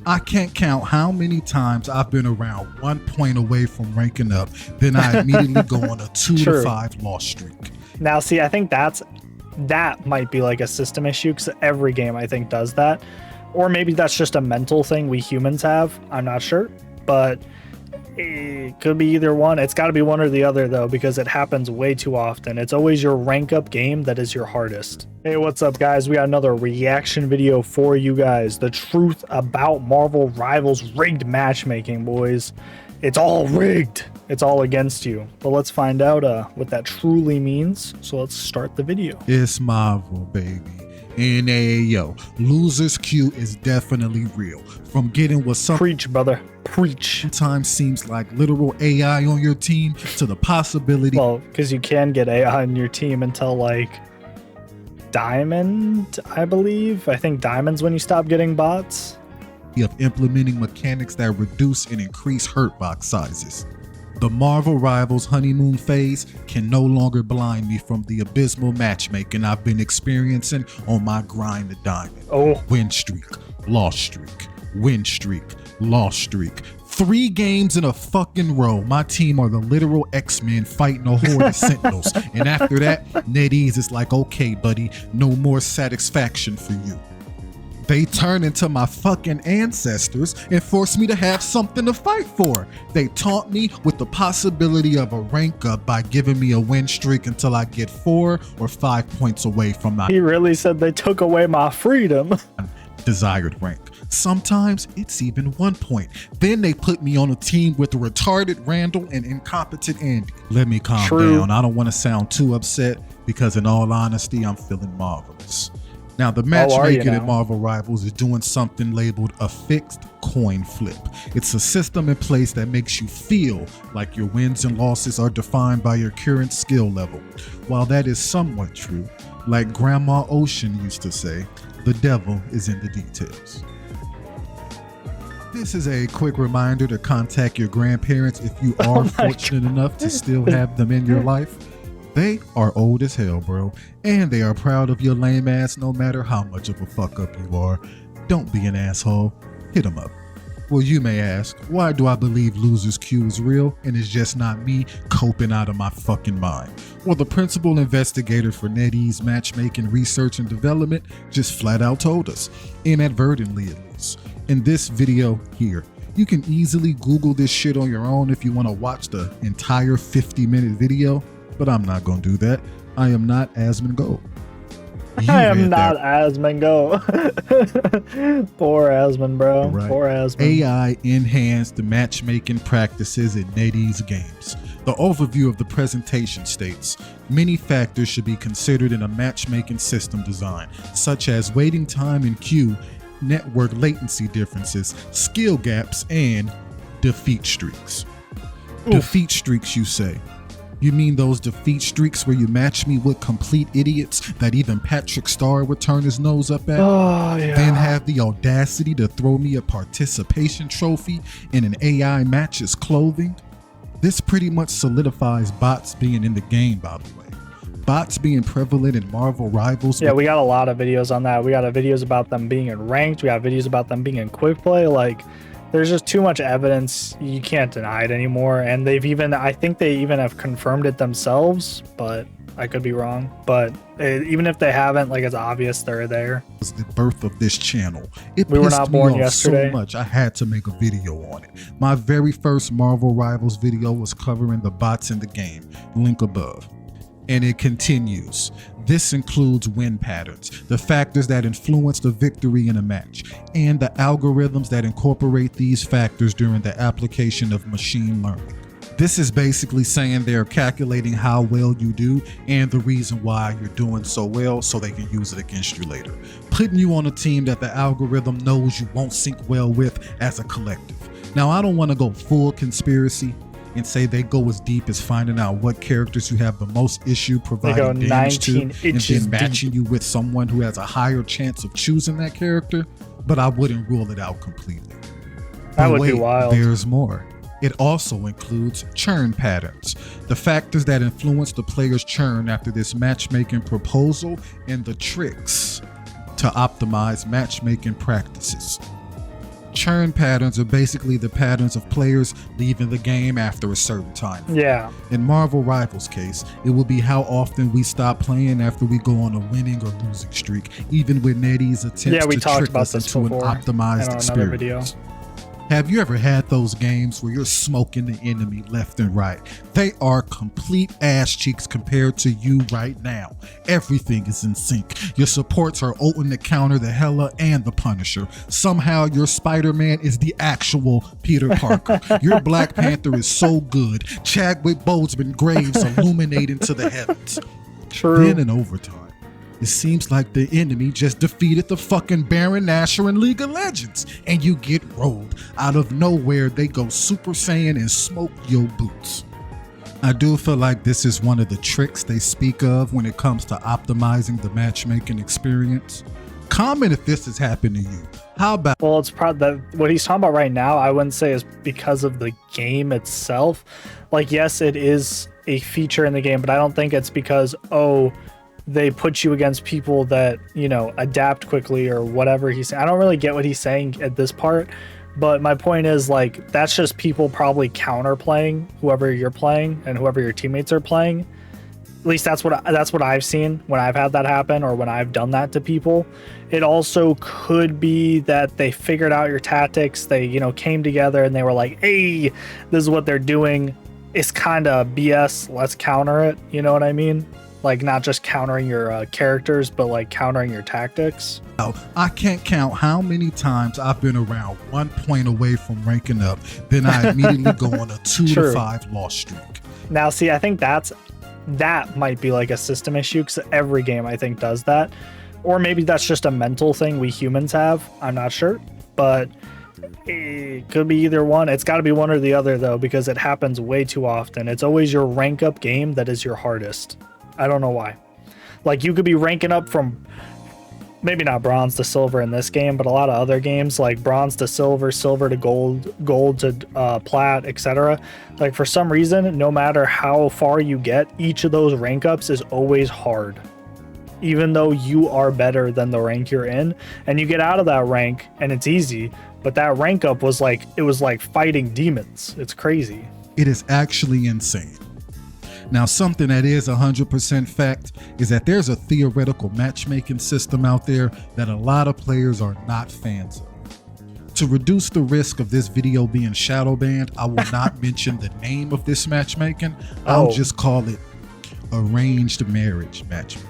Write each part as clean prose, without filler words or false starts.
I can't count how many times I've been around 1 point away from ranking up, then I immediately go on a 2 to 5 loss streak. Now, see, I think that might be like a system issue, because every game I think does that. Or maybe that's just a mental thing we humans have. I'm not sure, but it could be either one. It's got to be one or the other, though, because it happens way too often. It's always your rank up game that is your hardest. Hey, what's up, guys? We got another reaction video for you guys. The truth about Marvel Rivals rigged matchmaking, boys. It's all rigged. It's all against you. But let's find out what that truly means. So let's start the video. It's Marvel, baby. And yo, losers queue is definitely real. From getting what some Preach, brother. Preach. sometimes seems like literal AI on your team to the possibility. Well, because you can get AI on your team until like Diamond, I believe. I think Diamond's when you stop getting bots. Of implementing mechanics that reduce and increase hurt box sizes. The Marvel Rivals honeymoon phase can no longer blind me from the abysmal matchmaking I've been experiencing on my grind to diamond. Oh. Win streak, loss streak, win streak, loss streak. 3 games in a fucking row. My team are the literal X-Men fighting a horde of Sentinels. And after that, NetEase is like, okay, buddy, no more satisfaction for you. They turn into my fucking ancestors and force me to have something to fight for. They taunt me with the possibility of a rank up by giving me a win streak until I get 4 or 5 points away from my He really said they took away my freedom. desired rank. Sometimes it's even 1 point. Then they put me on a team with retarded Randall and incompetent Andy. Let me calm down. I don't want to sound too upset because in all honesty, I'm feeling marvelous. Now, the matchmaking at Marvel Rivals is doing something labeled a fixed coin flip. It's a system in place that makes you feel like your wins and losses are defined by your current skill level. While that is somewhat true, like Grandma Ocean used to say, the devil is in the details. This is a quick reminder to contact your grandparents if you are fortunate enough to still have them in your life. They are old as hell, bro, and they are proud of your lame ass no matter how much of a fuck up you are. Don't be an asshole. Hit them up. Well, you may ask, why do I believe Losers Q is real and it's just not me coping out of my fucking mind? Well, the principal investigator for NetEase matchmaking research and development just flat out told us, inadvertently at least. In this video here, you can easily Google this shit on your own if you want to watch the entire 50-minute video. But I'm not going to do that. I am not Asmongold. I am not Asmongold. Poor Asmon, bro. Right. Poor Asmon. AI enhanced the matchmaking practices in NetEase games. The overview of the presentation states, many factors should be considered in a matchmaking system design, such as waiting time in queue, network latency differences, skill gaps, and defeat streaks. Oof. Defeat streaks, you say? You mean those defeat streaks where you match me with complete idiots that even Patrick Star would turn his nose up at? Oh, yeah. Then have the audacity to throw me a participation trophy in an AI match's clothing? This pretty much solidifies bots being in the game, by the way. Bots being prevalent in Marvel Rivals. Yeah, we got a lot of videos on that. We got videos about them being in ranked. We got videos about them being in quick play. Like, there's just too much evidence. You can't deny it anymore. And I think they even have confirmed it themselves, but I could be wrong. But even if they haven't, like, it's obvious they're there. It was the birth of this channel. It we were not born yesterday. So much I had to make a video on it. My very first Marvel Rivals video was covering the bots in the game. Link above. And it continues. This includes win patterns, the factors that influence the victory in a match, and the algorithms that incorporate these factors during the application of machine learning. This is basically saying they're calculating how well you do and the reason why you're doing so well so they can use it against you later. Putting you on a team that the algorithm knows you won't sync well with as a collective. Now, I don't want to go full conspiracy and say they go as deep as finding out what characters you have the most issue providing damage to and then matching you with someone who has a higher chance of choosing that character, but I wouldn't rule it out completely. That would be wild. There's more. It also includes churn patterns, the factors that influence the player's churn after this matchmaking proposal, and the tricks to optimize matchmaking practices. Churn patterns are basically the patterns of players leaving the game after a certain time. Yeah. In Marvel Rivals case, it will be how often we stop playing after we go on a winning or losing streak, even with NetEase attempts to trick us into an optimized experience. Have you ever had those games where you're smoking the enemy left and right? They are complete ass cheeks compared to you right now. Everything is in sync. Your supports are ulting to counter the Hela and the Punisher. Somehow your Spider-Man is the actual Peter Parker. Your Black Panther is so good. Chadwick Boseman graves illuminate into the heavens. True. Then in overtime, it seems like the enemy just defeated the fucking Baron Nashor in League of Legends, and you get rolled. Out of nowhere, they go Super Saiyan and smoke your boots. I do feel like this is one of the tricks they speak of when it comes to optimizing the matchmaking experience. Comment if this has happened to you. How about... Well, it's probably what he's talking about right now, I wouldn't say is because of the game itself. Like, yes, it is a feature in the game, but I don't think it's because, they put you against people that, adapt quickly or whatever he's saying. I don't really get what he's saying at this part, but my point is, like, that's just people probably counterplaying whoever you're playing and whoever your teammates are playing. At least that's what I've seen when I've had that happen or when I've done that to people. It also could be that they figured out your tactics. They, came together and they were like, hey, this is what they're doing. It's kind of BS. Let's counter it. You know what I mean? Like, not just countering your characters, but like countering your tactics. I can't count how many times I've been around 1 point away from ranking up, then I immediately go on a 2 to 5 loss streak. Now, see, I think that might be like a system issue, because every game I think does that. Or maybe that's just a mental thing we humans have. I'm not sure, but it could be either one. It's got to be one or the other, though, because it happens way too often. It's always your rank up game that is your hardest. I don't know why. Like, you could be ranking up from maybe not bronze to silver in this game, but a lot of other games, like bronze to silver, silver to gold, gold to plat, etc. Like, for some reason, no matter how far you get, each of those rank ups is always hard, even though you are better than the rank you're in. And you get out of that rank and it's easy, but that rank up was like, it was like fighting demons. It's crazy. It is actually insane. Now, something that is 100% fact is that there's a theoretical matchmaking system out there that a lot of players are not fans of. To reduce the risk of this video being shadow banned, I will not mention the name of this matchmaking. I'll just call it arranged marriage matchmaking.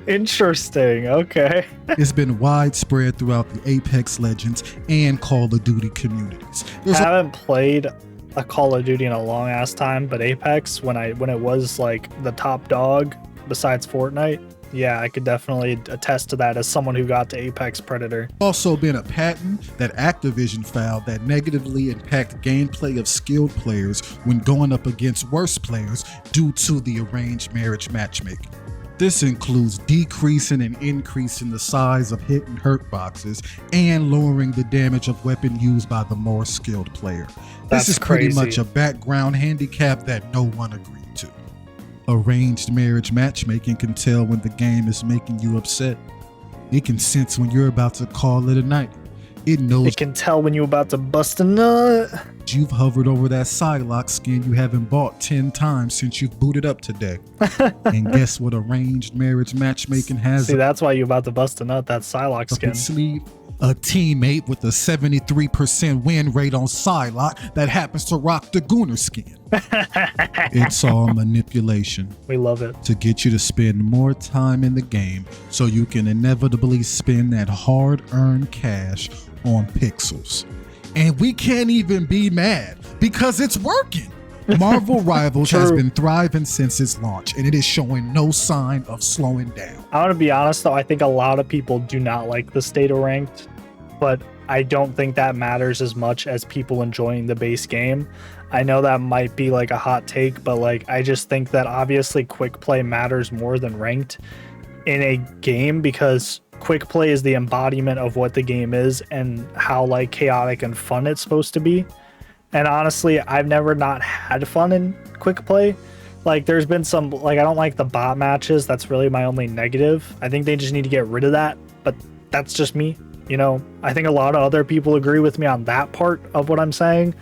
Interesting. Okay. It's been widespread throughout the Apex Legends and Call of Duty communities. I haven't played a Call of Duty in a long ass time, but Apex, when it was like the top dog besides Fortnite, yeah, I could definitely attest to that as someone who got to Apex Predator. Also been a patent that Activision filed that negatively impact gameplay of skilled players when going up against worse players due to the arranged marriage matchmaking. This includes decreasing and increasing the size of hit and hurt boxes and lowering the damage of weapon used by the more skilled player. This is pretty much a background handicap that no one agreed to. Arranged marriage matchmaking can tell when the game is making you upset. It can sense when you're about to call it a night. It knows. It can tell when you're about to bust a nut. You've hovered over that Psylocke skin you haven't bought 10 times since you've booted up today. And guess what arranged marriage matchmaking has? See, that's why you're about to bust a nut, that Psylocke skin. Its sleeve. A teammate with a 73% win rate on Psylocke that happens to rock the Gooner skin. It's all manipulation. We love it. To get you to spend more time in the game so you can inevitably spend that hard-earned cash on pixels. And we can't even be mad because it's working. Marvel Rivals has been thriving since its launch, and it is showing no sign of slowing down. I want to be honest, though. I think a lot of people do not like the state of ranked, but I don't think that matters as much as people enjoying the base game. I know that might be like a hot take, but like, I just think that obviously quick play matters more than ranked in a game, because quick play is the embodiment of what the game is and how like chaotic and fun it's supposed to be. And honestly, I've never not had fun in quick play. Like, there's been some, like, I don't like the bot matches. That's really my only negative. I think they just need to get rid of that, but that's just me. You know, I think a lot of other people agree with me on that part of what I'm saying.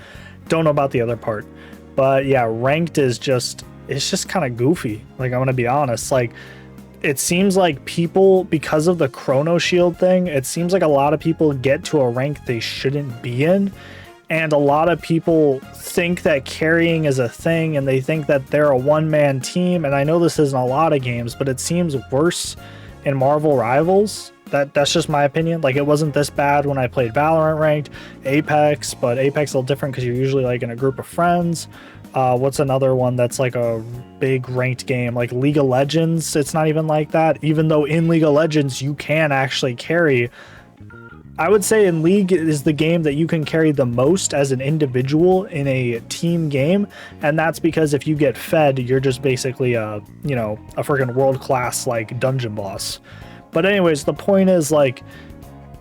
Don't know about the other part. But yeah, ranked is just, it's just kind of goofy. Like, I'm going to be honest. Like, it seems like people, because of the Chrono Shield thing, it seems like a lot of people get to a rank they shouldn't be in. And a lot of people think that carrying is a thing, and they think that they're a one-man team. And I know this isn't a lot of games, but it seems worse in Marvel Rivals. That's just my opinion. Like, it wasn't this bad when I played Valorant ranked, Apex, but Apex is a little different because you're usually like in a group of friends. What's another one that's like a big ranked game? Like League of Legends, it's not even like that. Even though in League of Legends you can actually carry. I would say in League is the game that you can carry the most as an individual in a team game, and that's because if you get fed, you're just basically a freaking world-class like dungeon boss. But anyways, the point is, like,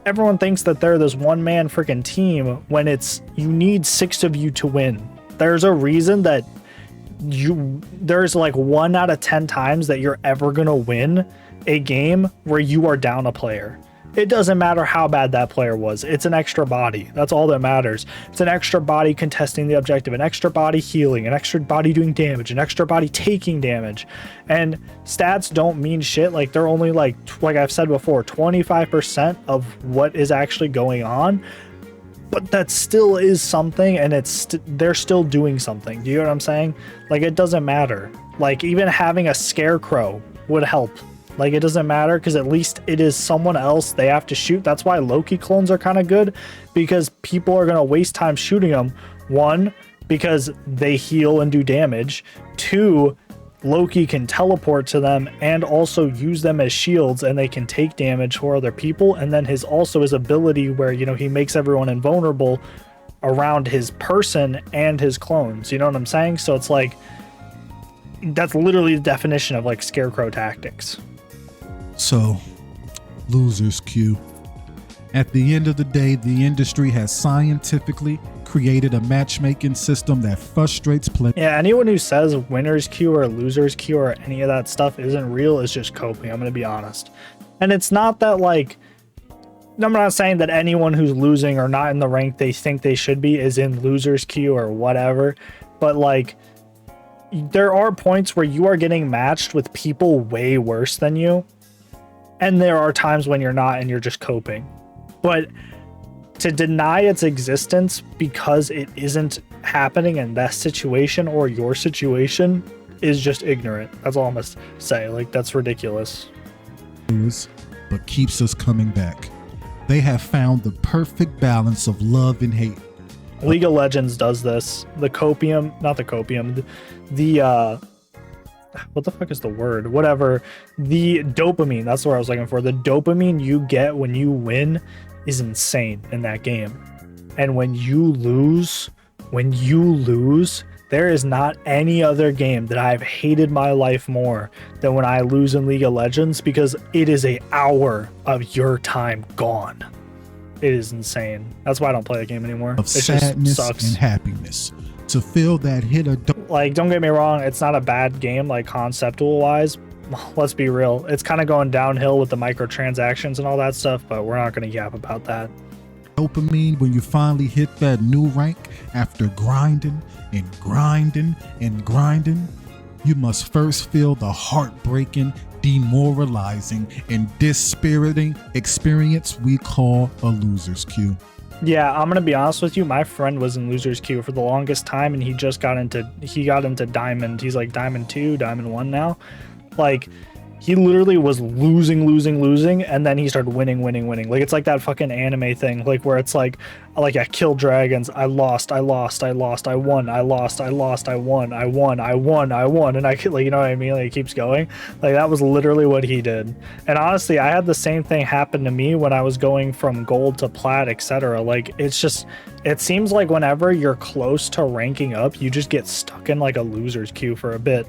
everyone thinks that they're this one-man freaking team when you need 6 of you to win. There's a reason that there's like 1 out of 10 times that you're ever gonna win a game where you are down a player. It doesn't matter how bad that player was. It's an extra body. That's all that matters. It's an extra body contesting the objective, an extra body healing, an extra body doing damage, an extra body taking damage. And stats don't mean shit. Like, they're only like I've said before, 25% of what is actually going on. But that still is something, and they're still doing something. Do you know what I'm saying? Like, it doesn't matter. Like, even having a scarecrow would help. Like, it doesn't matter because at least it is someone else they have to shoot. That's why Loki clones are kind of good, because people are going to waste time shooting them. 1, because they heal and do damage. 2, Loki can teleport to them and also use them as shields, and they can take damage for other people. And then his ability where, you know, he makes everyone invulnerable around his person and his clones. You know what I'm saying? So it's like, that's literally the definition of like scarecrow tactics. So, losers queue. At the end of the day, the industry has scientifically created a matchmaking system that frustrates players. Yeah, anyone who says winners queue or losers queue or any of that stuff isn't real is just coping. I'm going to be honest. And it's not that, like, I'm not saying that anyone who's losing or not in the rank they think they should be is in losers queue or whatever. But, like, there are points where you are getting matched with people way worse than you. And there are times when you're not and you're just coping. But to deny its existence because it isn't happening in that situation or your situation is just ignorant. That's all I must say. Like, that's ridiculous. But keeps us coming back. They have found the perfect balance of love and hate. League of Legends does this. The copium, not the copium, what the fuck is the word? Whatever. The dopamine, that's what I was looking for. The dopamine you get when you win is insane in that game. And when you lose, there is not any other game that I've hated my life more than when I lose in League of Legends, because it is an hour of your time gone. It is insane. That's why I don't play the game anymore. Of sadness and happiness. To feel that hit or like, don't get me wrong, it's not a bad game, like conceptual wise. Let's be real, it's kind of going downhill with the microtransactions and all that stuff, but we're not going to yap about that. Dopamine when you finally hit that new rank after grinding and grinding and grinding. You must first feel the heartbreaking, demoralizing, and dispiriting experience we call a loser's queue. Yeah, I'm gonna be honest with you. My friend was in losers queue for the longest time, and he got into diamond. He's like diamond 2, diamond 1 now. Like, he literally was losing, and then he started winning. Like, it's like that fucking anime thing, like where it's like I killed dragons, I lost, I won, I won, I won, and I could, like, you know what I mean? Like, it keeps going. Like, that was literally what he did. And honestly, I had the same thing happen to me when I was going from gold to plat, etc. Like, it's just, it seems like whenever you're close to ranking up, you just get stuck in like a loser's queue for a bit.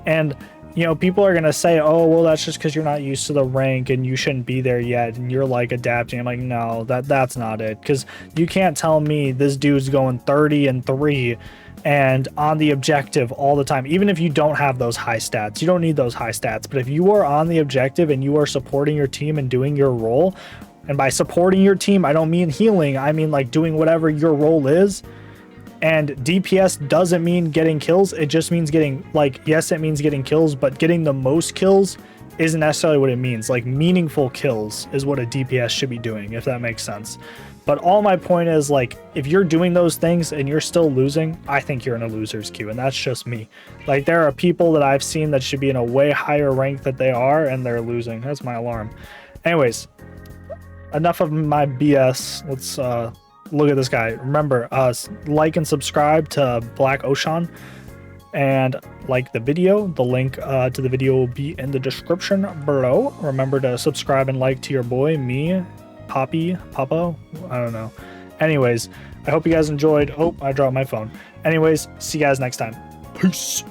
And you know, people are going to say, oh, well, that's just because you're not used to the rank and you shouldn't be there yet. And you're like adapting. I'm like, no, that's not it. Because you can't tell me this dude's going 30-3 and on the objective all the time. Even if you don't have those high stats, you don't need those high stats. But if you are on the objective and you are supporting your team and doing your role, And by supporting your team, I don't mean healing. I mean like doing whatever your role is. And DPS doesn't mean getting kills. It just means getting, like, yes, it means getting kills, but getting the most kills isn't necessarily what it means. Like, meaningful kills is what a DPS should be doing, if that makes sense. But all my point is, like, if you're doing those things and you're still losing, I think you're in a loser's queue, and that's just me. Like, there are people that I've seen that should be in a way higher rank that they are, and they're losing. That's my alarm. Anyways, enough of my BS. Let's look at this guy. Remember, like and subscribe to Black Ocean, and like the video. The link to the video will be in the description below. Remember to subscribe and like to your boy, me, Papo, I don't know. Anyways, I hope you guys enjoyed. Oh, I dropped my phone. Anyways, see you guys next time. Peace.